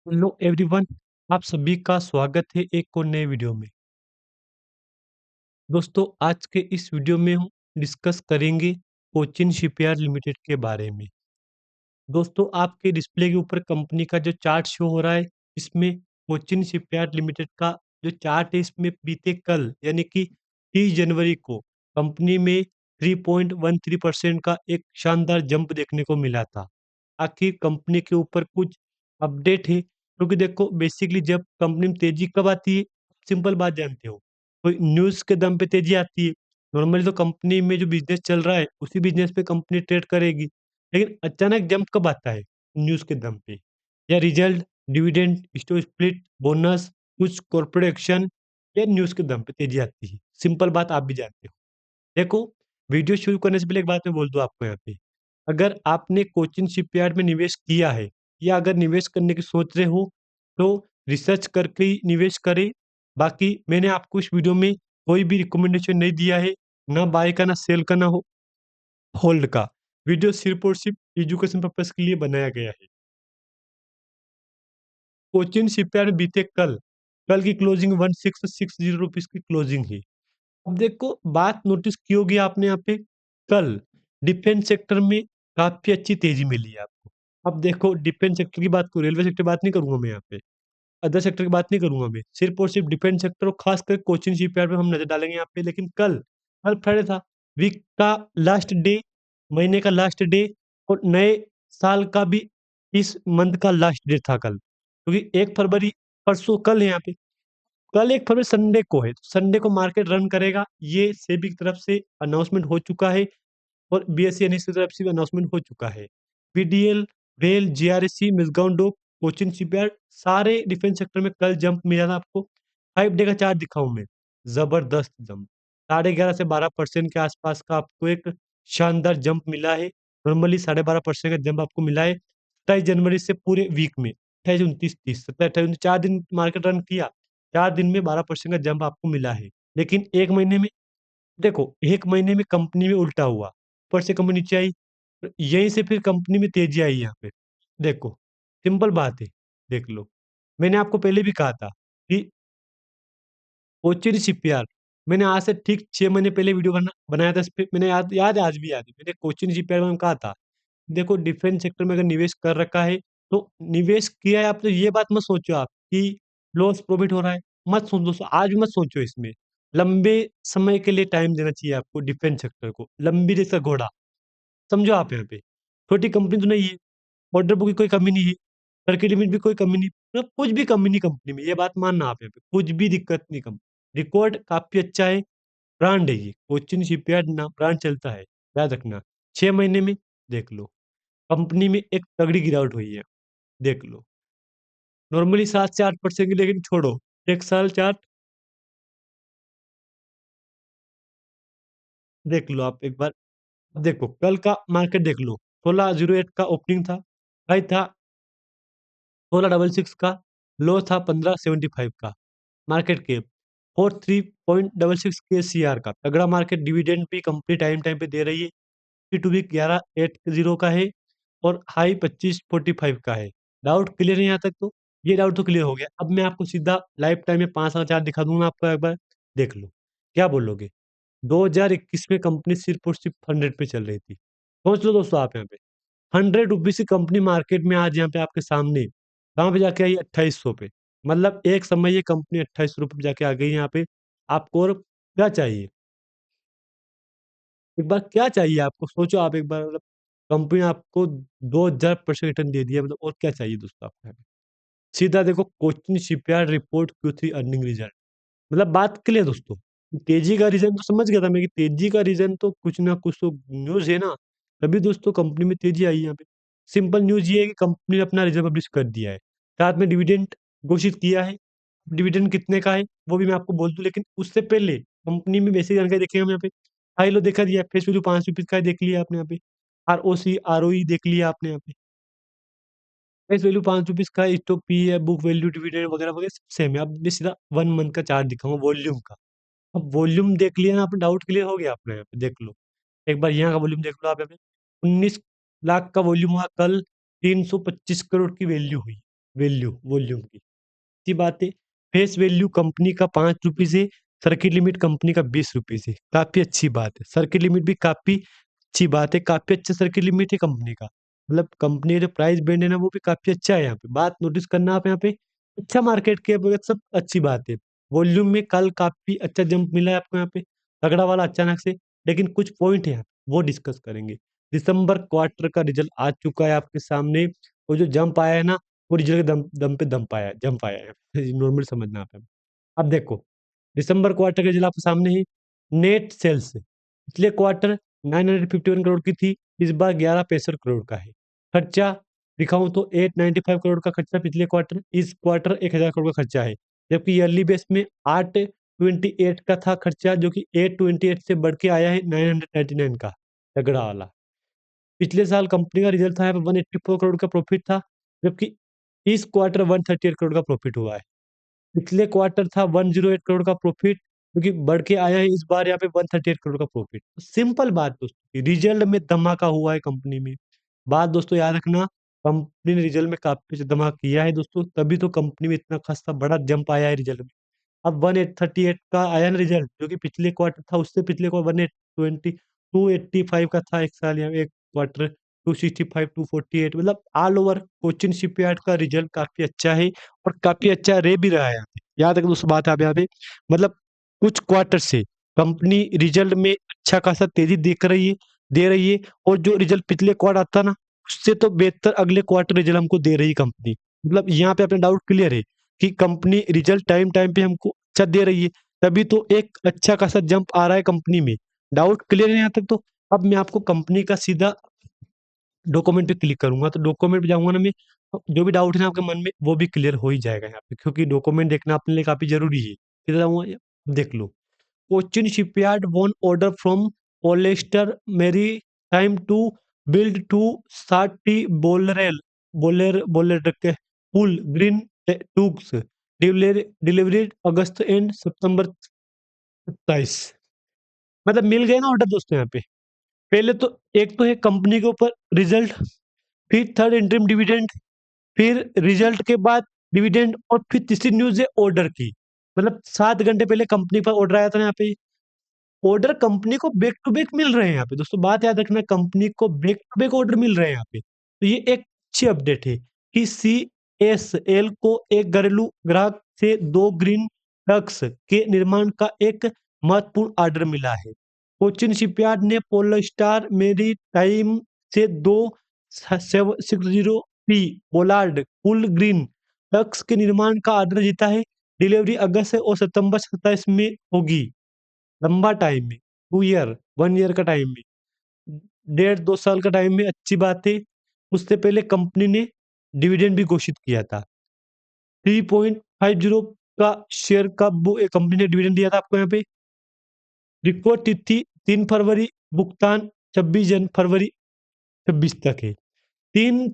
Hello everyone. आप सभी का स्वागत है एक और नए वीडियो में। दोस्तों, आज के इस वीडियो में हम डिस्कस करेंगे कोचिन शिपयार्ड लिमिटेड के बारे में। दोस्तों, आपके डिस्प्ले के ऊपर कंपनी का जो चार्ट शो हो रहा है, इसमें कोचिन शिपयार्ड लिमिटेड का जो चार्ट है, इसमें बीते कल यानी कि 30 जनवरी को कंपनी में 3.13% का एक शानदार जंप देखने को मिला था। आखिर कंपनी के ऊपर कुछ अपडेट है, क्योंकि देखो बेसिकली जब कंपनी में तेजी कब आती है, सिंपल बात जानते हो, कोई न्यूज़ के दम पे तेजी आती है। नॉर्मली तो कंपनी में जो बिजनेस चल रहा है, उसी बिजनेस पे कंपनी ट्रेड करेगी। लेकिन अचानक जंप कब आता है? न्यूज़ के दम पे, या result, dividend, stock split, bonus, कुछ कॉर्पोरेट एक्शन, या न्यूज़ के दम पे तेजी आती है। सिंपल बात आप भी जानते हो। देखो, वीडियो शुरू करने से पहले एक बात मैं बोल दूँ आपको यहाँ पे, अगर आपने कोचिन शिपयार्ड में निवेश किया है या अगर निवेश करने की सोच रहे हो, तो रिसर्च करके ही निवेश करें। बाकी मैंने आपको इस वीडियो में कोई भी रिकमेंडेशन नहीं दिया है, ना बाय का, ना सेल का, ना होल्ड का। वीडियो सिर्फ़ और सिर्फ़ एजुकेशन पर्पज़ के लिए बनाया गया है। कोचिन शिपयार्ड में बीते कल, कल की क्लोजिंग 1660 रुपीज़ की क्लोजिंग है। अब देखो, बात नोटिस की होगी आपने यहाँ पे, कल डिफेंस सेक्टर में काफ़ी अच्छी तेज़ी मिली है आपको। अब देखो, डिफेंस सेक्टर की बात करूँ, रेलवे सेक्टर की बात नहीं करूँगा मैं यहाँ पे, अदर सेक्टर की बात नहीं करूँगा मैं, सिर्फ़ और सिर्फ़ डिफेंस सेक्टर और ख़ासकर कोचिन शिपयार्ड पे हम नज़र डालेंगे यहाँ पे। लेकिन कल कल फ्राइडे था, वीक का लास्ट डे, महीने का लास्ट डे, और नए साल का भी इस मंथ का लास्ट डे था कल। क्योंकि 1 फरवरी परसों कल है यहाँ पे। कल 1 फरवरी संडे को है, तो संडे को मार्केट रन करेगा, ये सेबी की तरफ से अनाउंसमेंट हो चुका है और बीएसई एनएसई की तरफ से भी अनाउंसमेंट हो चुका है। PDL, rail, GRSE, Mazagon dock, Cochin shipyard, सारे डिफेंस सेक्टर में कल जंप मिला था आपको। 5 डे का चार्ट दिखाऊँ मैं, ज़बरदस्त जंप। 11.5 से 12% के आसपास का आपको एक शानदार जंप मिला है। नॉर्मली 12.5% का जंप आपको मिला है। 27 जनवरी से पूरे वीक में 28, 29, 30, 27, 28, 4 दिन मार्केट रन किया। 4 दिन में 12% का जंप आपको मिला है। लेकिन 1 महीने में देखो, 1 महीने में कंपनी में उल्टा हुआ। ऊपर से कंपनी नीचे आई, यहीं से फिर कंपनी में तेज़ी आई यहाँ पे। देखो, सिंपल बात है, देख लो। मैंने आपको पहले भी कहा था कि कोचीन शिपयार्ड, मैंने आज से ठीक 6 महीने पहले वीडियो बनाया था इस पे, मैंने याद याद है, आज भी याद है। मैंने कोचीन शिपयार्ड में कहा था, देखो डिफेंस सेक्टर में अगर निवेश कर रखा है, तो निवेश किया है, आप तो ये बात मत सोचो आप कि लॉस प्रॉफिट हो रहा है। मत सोचो दोस्तों, आज भी मत सोचो इसमें। लंबे समय के लिए टाइम देना चाहिए आपको डिफेंस सेक्टर को, लंबी रेस का घोड़ा। समझो आप यहाँ पे, छोटी कंपनी तो नहीं है, ऑर्डर बुक की कोई कमी नहीं है, सर्किट लिमिट भी कोई कमी नहीं, मतलब कुछ भी कमी नहीं कंपनी में, ये बात मानना आप यहाँ पे, कुछ भी दिक्कत नहीं कम। रिकॉर्ड काफ़ी अच्छा है, ब्रांड है ये, कोचिन शिपयार्ड ना ब्रांड चलता है, याद रखना। 6 महीने में देख लो, कंपनी में एक तगड़ी गिरावट हुई है, देख लो। नॉर्मली 7 से 8% की, लेकिन छोड़ो, 1 साल चार्ट देख लो आप एक बार। अब देखो, कल का मार्केट देख लो, 1608 का ओपनिंग था, हाई था 1666 का, लो था 1575 का। मार्केट कैप 43.66 केसीआर का तगड़ा मार्केट, डिविडेंड भी कंपनी टाइम टाइम पे दे रही है। टू वीक 1180 का है और हाई 2545 का है। डाउट क्लियर है यहाँ तक तो? ये डाउट तो क्लियर हो गया। अब मैं आपको सीधा लाइफ टाइम में 5 साल चार्ट दिखा दूँगा आपको, एक बार देख लो। क्या बोलोगे? 2021 में कंपनी सिर्फ़ और सिर्फ़ 100 पे चल रही थी। सोच लो दोस्तों आप यहाँ पे, ₹100 की कंपनी मार्केट में आज यहाँ पे आपके सामने, कहाँ पे जाके आई? 2800 पे। मतलब एक समय ये कंपनी ₹28 पे जाके आ गई यहाँ पे। आपको और क्या चाहिए? एक बार क्या चाहिए आपको? सोचो आप एक बार, मतलब कंपनी आपको 2000% रिटर्न दे दिया, मतलब और क्या चाहिए दोस्तों आपको यहाँ पे? सीधा देखो, Cochin shipyard report Q3 earning result, मतलब बात क्लियर दोस्तों। तेज़ी का रीज़न तो समझ गया था मैं कि तेज़ी का रीज़न तो कुछ ना कुछ तो न्यूज़ है ना, तभी दोस्तों कंपनी में तेज़ी आई है यहाँ पे। सिंपल न्यूज़ ये है कि कंपनी ने अपना रिज़ल्ट पब्लिश कर दिया है। साथ में डिविडेंड घोषित किया है। डिविडेंड कितने का है, वो भी मैं आपको बोल दूँ, लेकिन उससे पहले कंपनी में बेसिक जानकारी देखेंगे हम यहाँ पे। हाई लो देखा दिया है, फेस वैल्यू ₹5 का है, देख लिया आपने यहाँ पे। आरओसी, आरओई देख लिया आपने यहाँ पे। फेस वैल्यू ₹5 का है, स्टॉक पी है, बुक वैल्यू, डिविडेंड वगैरह-वगैरह सब सेम है। अब मैं सीधा 1 मंथ का चार्ट दिखाऊँगा वॉल्यूम का। अब वॉल्यूम देख लिया ना आपने, डाउट क्लियर हो गया अपना यहाँ पे, देख लो। एक बार यहाँ का वॉल्यूम देख लो आप यहाँ पे, 19 लाख का वॉल्यूम हुआ कल, 325 करोड़ की वैल्यू हुई। वैल्यू वॉल्यूम की। अच्छी बात है। फेस वैल्यू कंपनी का ₹5 है, सर्किट लिमिट कंपनी का ₹20 है। काफ़ी अच्छी बात है। सर्किट लिमिट भी काफ़ी अच्छी बात है, काफ़ी अच्छा सर्किट लिमिट है कंपनी का। मतलब कंपनी का जो प्राइस बैंड है ना, वो भी काफ़ी अच्छा है यहाँ पे। बात नोटिस करना आप यहाँ पे, अच्छा मार्केट कैप वगैरह सब अच्छी बात है। वॉल्यूम में कल काफ़ी अच्छा जंप मिला है आपको यहाँ पे, तगड़ा वाला अचानक से। लेकिन कुछ पॉइंट है, वो डिस्कस करेंगे। दिसंबर क्वार्टर का रिजल्ट आ चुका है आपके सामने। वो जो जंप आया है ना, वो रिजल्ट के दम दम पे दम पाया जंप आया है। नॉर्मल समझना आप। अब देखो, दिसंबर क्वार्टर के रिजल्ट आपके सामने है। नेट सेल्स पिछले क्वार्टर 951 करोड़ की थी, इस बार 1165 करोड़ का है। खर्चा दिखाऊं तो 895 करोड़ का खर्चा पिछले क्वार्टर, इस क्वार्टर 1000 करोड़ का खर्चा है। जबकि ईयरली बेस में 828 का था खर्चा, जो कि 828 से बढ़ के आया है 999 का, तगड़ा वाला। पिछले साल कंपनी का रिजल्ट था यहाँ पे 184 करोड़ का प्रॉफिट था, जबकि इस क्वार्टर 138 करोड़ का प्रॉफिट हुआ है। पिछले क्वार्टर था 108 करोड़ का प्रॉफिट, क्योंकि बढ़ के आया है इस बार यहाँ पे 138 करोड़ का प्रॉफिट। सिंपल बात दोस्तों, रिजल्ट में धमाका हुआ है कंपनी में। बात दोस्तों याद रखना, कंपनी ने रिजल्ट में काफी अच्छा धमाका किया है दोस्तों, तभी तो कंपनी में इतना खासा बड़ा जंप आया है रिजल्ट में। अब 138 का आया ना रिजल्ट, जो कि पिछले क्वार्टर था, उससे पिछले क्वार्टर 120 285 का था एक साल या एक क्वार्टर, 265 248, मतलब ऑल ओवर कोचिन शिपयार्ड का रिजल्ट काफी अच्छा है, और काफी अच्छा रह भी रहा है यहाँ पे। याद रखो दोस्तों बात आप यहाँ पे, मतलब कुछ क्वार्टर से कंपनी रिजल्ट में अच्छा खासा तेजी दे रही है, और जो रिजल्ट पिछले क्वार्टर आता ना, उससे तो बेहतर अगले क्वार्टर रिजल्ट हमको दे रही है कंपनी। मतलब यहाँ पे अपना डाउट क्लियर है कि कंपनी रिजल्ट टाइम टाइम पे हमको अच्छा दे रही है, तभी तो एक अच्छा खासा जंप आ रहा है कंपनी में। डाउट क्लियर है यहाँ तक तो। अब मैं आपको कंपनी का सीधा डॉक्यूमेंट पे क्लिक करूंगा, तो डॉक्यूमेंट पे जाऊंगा ना मैं, तो जो भी डाउट है ना आपके मन में, वो भी क्लियर हो ही जाएगा यहाँ पे, क्योंकि डॉक्यूमेंट देखना अपने लिए काफी जरूरी है। किधर जाऊंगा, देख लो। Cochin shipyard won order from Polyester Maritime to build two 30 बोलेर के पुल ग्रीन टूब्स डिलीवरीड अगस्त एंड सितंबर 27। मतलब मिल गए ना ऑर्डर दोस्तों यहाँ पे। पहले तो एक तो है कंपनी के ऊपर रिजल्ट, फिर थर्ड इंटरिम डिविडेंड, फिर रिजल्ट के बाद डिविडेंड, और फिर तीसरी न्यूज है ऑर्डर की। मतलब 7 घंटे पहले कंपनी पर ऑर्डर आया था ना यहाँ पे। ऑर्डर कंपनी को बैक टू बैक मिल रहे हैं यहाँ पे दोस्तों, बात याद रखना, कंपनी को बैक टू बैक ऑर्डर मिल रहे हैं यहाँ पे। तो ये एक अच्छी अपडेट है कि CSL को एक घरेलू ग्राहक से 2 ग्रीन ट्रक्स के निर्माण का एक महत्वपूर्ण ऑर्डर मिला है। कोचिन शिपयार्ड ने पोलस्टार मेरी टाइम से 260 P bollard pull green trucks के निर्माण का ऑर्डर जीता है। डिलीवरी अगस्त और सितंबर 27 में होगी। लंबा टाइम में, 2 ईयर, 1 ईयर का टाइम में, 1.5 2 साल का टाइम में, अच्छी बात है। उससे पहले कंपनी ने डिविडेंड भी घोषित किया था। 3.50 का शेयर का कंपनी ने डिविडेंड दिया था आपको यहाँ पे। रिकॉर्ड तिथि 3 फरवरी, भुगतान 26 फरवरी 26 तक है। 3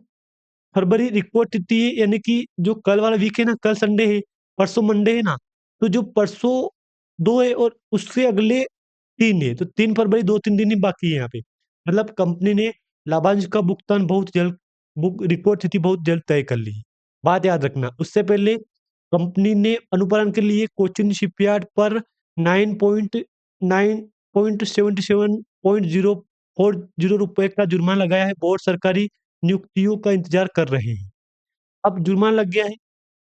फरवरी रिकॉर्ड तिथि है, यानी कि जो कल वाला वीक है ना, कल संडे है, परसों मंडे है ना, तो जो परसों 2 है और उससे अगले 3 है, तो 3 फरवरी 2-3 दिन ही बाकी है यहाँ पे। मतलब कंपनी ने लाभांश का भुगतान बहुत जल्द, रिकॉर्ड तिथि बहुत जल्द तय कर ली है। बात याद रखना, उससे पहले कंपनी ने अनुपालन के लिए कोचिन शिपयार्ड पर 9.040 रुपए का जुर्माना लगाया है। बोर्ड सरकारी नियुक्तियों का इंतजार कर रहे हैं। अब जुर्माना लग गया है,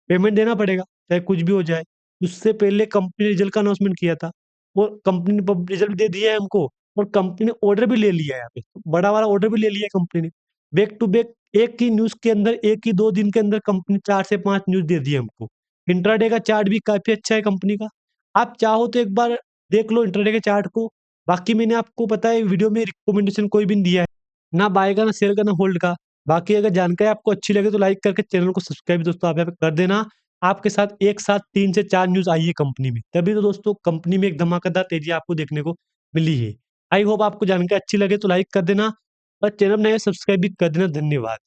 पेमेंट देना पड़ेगा, चाहे कुछ भी हो जाए। उससे पहले कंपनी ने रिजल्ट का अनाउंसमेंट किया था, और कंपनी ने रिजल्ट भी दे दिया है हमको, और कंपनी ने ऑर्डर भी ले लिया है यहाँ पे, बड़ा वाला ऑर्डर भी ले लिया है कंपनी ने। बैक टू बैक एक ही न्यूज के अंदर, एक ही 2 दिन के अंदर कंपनी 4 से 5 न्यूज दे दी है हमको। इंट्राडे का चार्ट भी काफी अच्छा है कंपनी का, आप चाहो तो एक बार देख लो इंट्राडे के चार्ट को। बाकी मैंने आपको पता है वीडियो में रिकमेंडेशन कोई भी नहीं दिया है, ना बाय का, ना सेल का, ना होल्ड का। बाकी अगर जानकारी आपको अच्छी लगे तो लाइक करके चैनल को सब्सक्राइब दोस्तों आप यहाँ पे कर देना। आपके साथ एक साथ 3 से 4 न्यूज आई है कंपनी में, तभी तो दोस्तों कंपनी में एक धमाकेदार तेजी आपको देखने को मिली है। आई होप आपको जानकारी अच्छी लगे तो लाइक कर देना, और चैनल नया सब्सक्राइब भी कर देना। धन्यवाद।